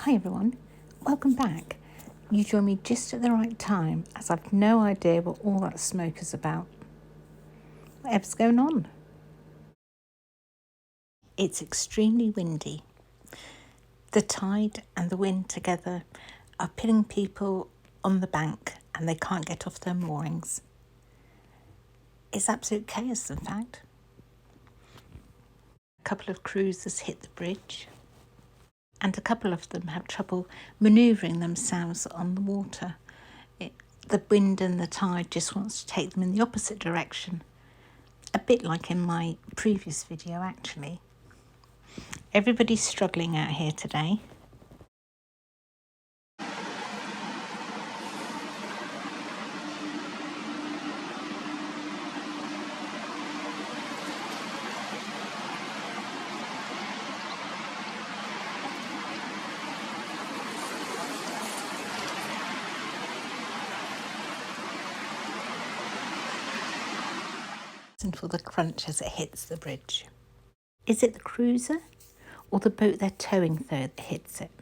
Hi everyone, welcome back. You join me just at the right time as I've no idea what all that smoke is about. Whatever's going on. It's extremely windy. The tide and the wind together are pinning people on the bank and they can't get off their moorings. It's absolute chaos, in fact. A couple of cruisers hit the bridge and a couple of them have trouble manoeuvring themselves on the water. The wind and the tide just wants to take them in the opposite direction. A bit like in my previous video, actually. Everybody's struggling out here today. And for the crunch as it hits the bridge. Is it the cruiser or the boat they're towing that hits it?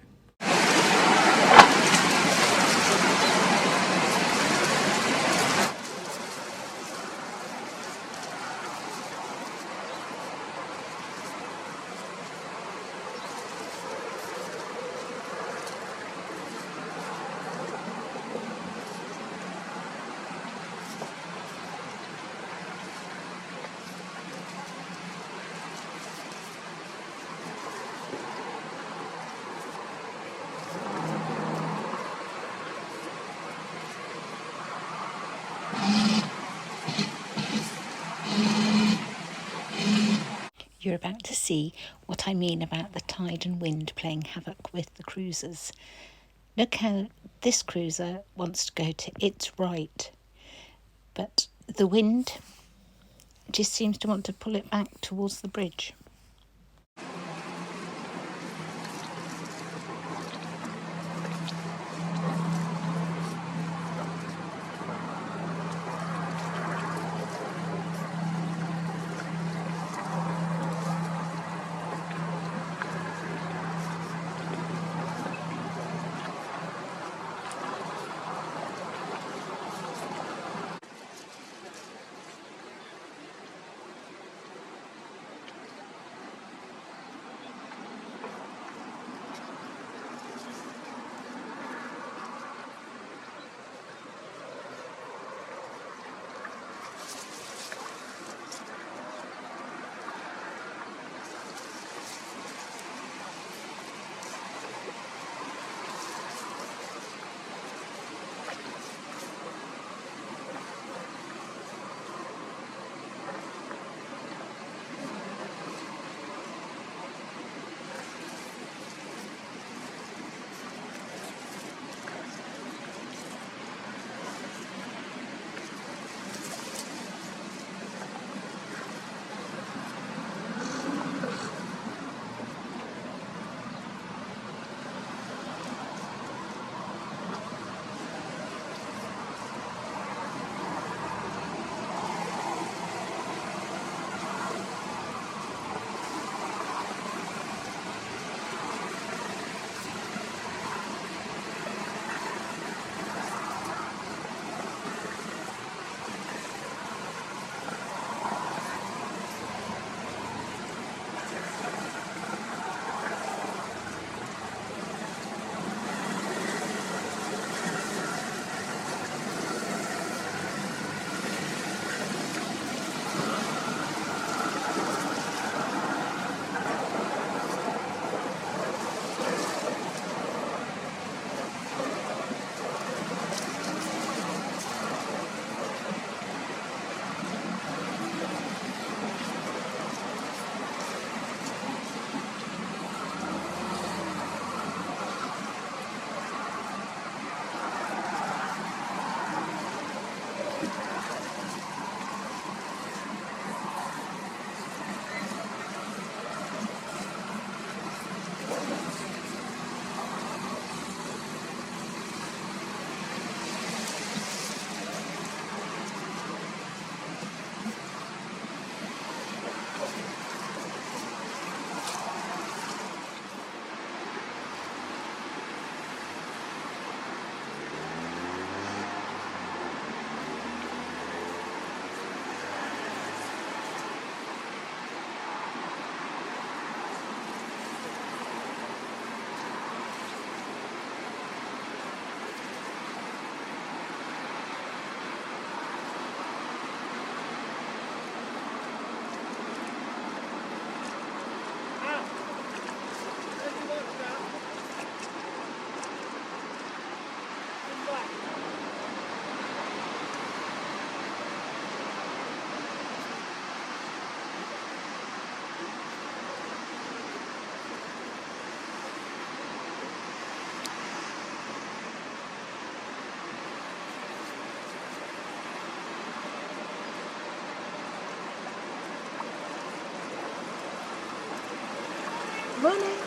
You're about to see what I mean about the tide and wind playing havoc with the cruisers. Look how this cruiser wants to go to its right, but the wind just seems to want to pull it back towards the bridge. Morning.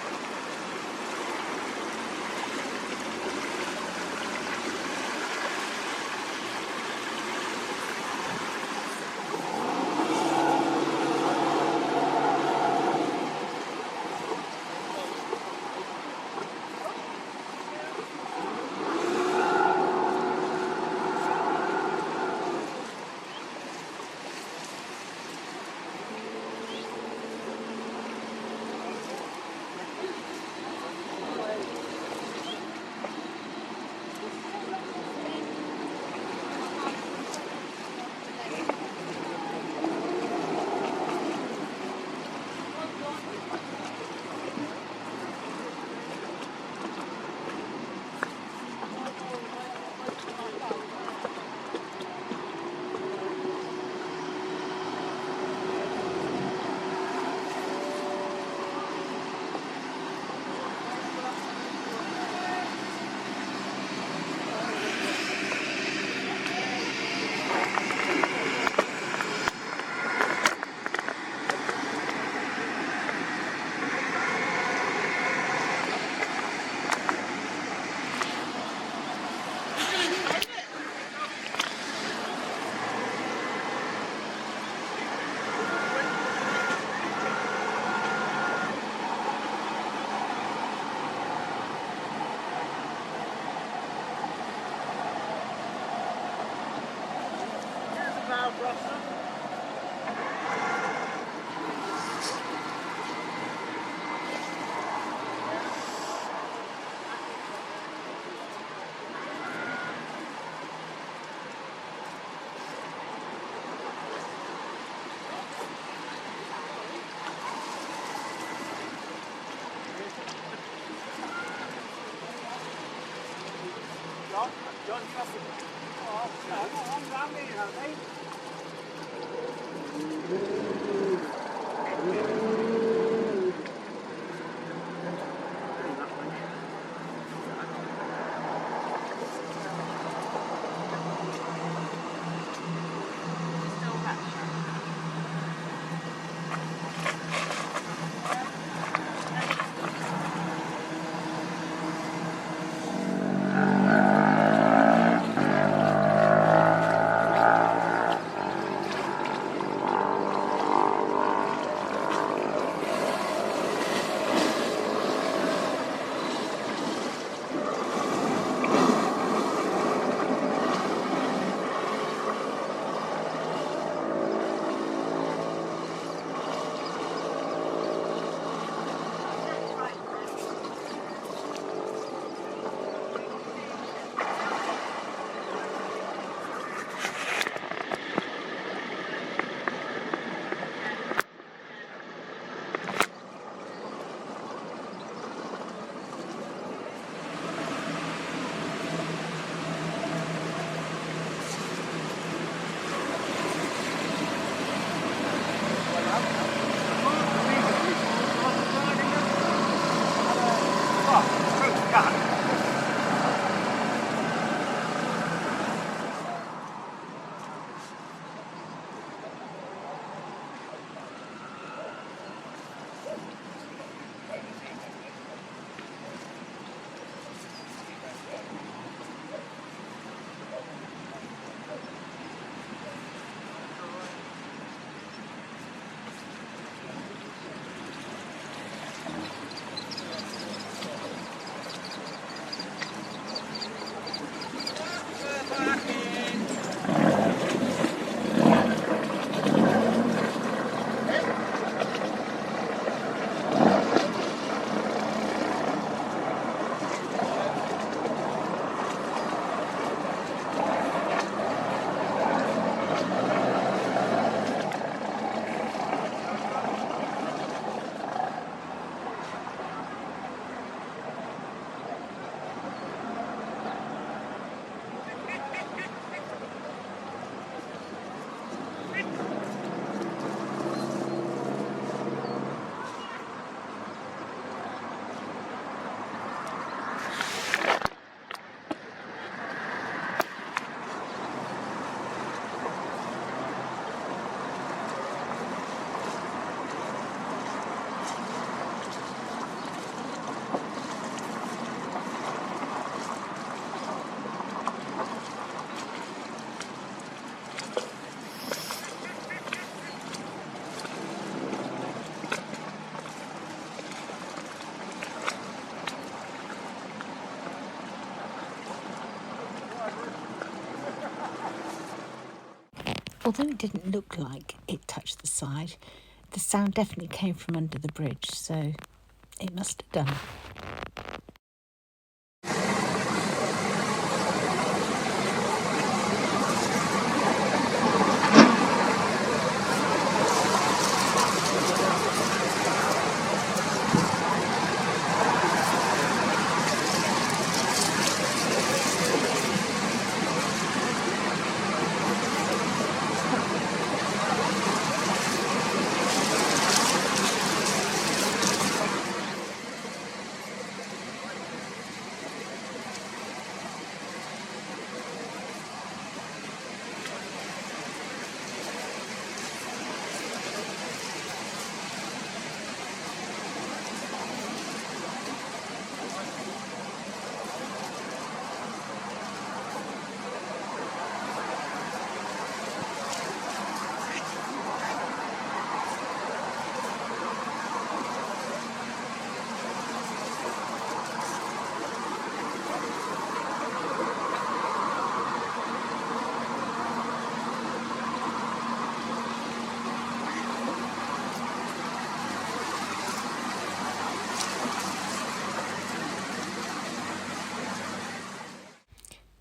John, you have to... Oh, I'm round here, haven't Although it didn't look like it touched the side, the sound definitely came from under the bridge, so it must have done.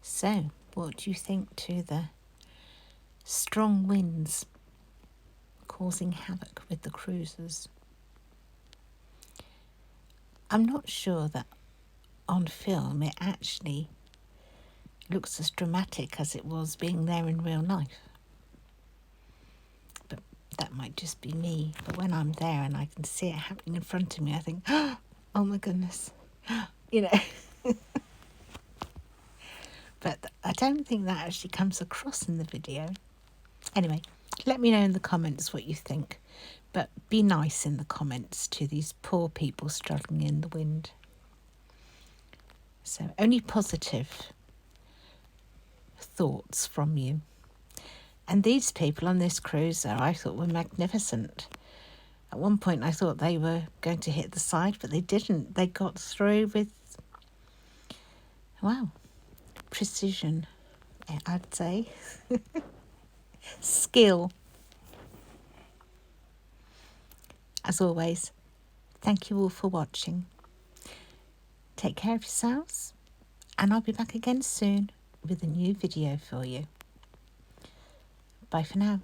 So, what do you think to the strong winds causing havoc with the cruisers? I'm not sure that on film it actually looks as dramatic as it was being there in real life. But that might just be me. But when I'm there and I can see it happening in front of me, I think, oh my goodness, you know. But I don't think that actually comes across in the video. Anyway, let me know in the comments what you think. But be nice in the comments to these poor people struggling in the wind. So only positive thoughts from you. And these people on this cruiser I thought were magnificent. At one point I thought they were going to hit the side, but they didn't. They got through with, wow, precision, I'd say. Skill. As always, thank you all for watching. Take care of yourselves, and I'll be back again soon with a new video for you. Bye for now.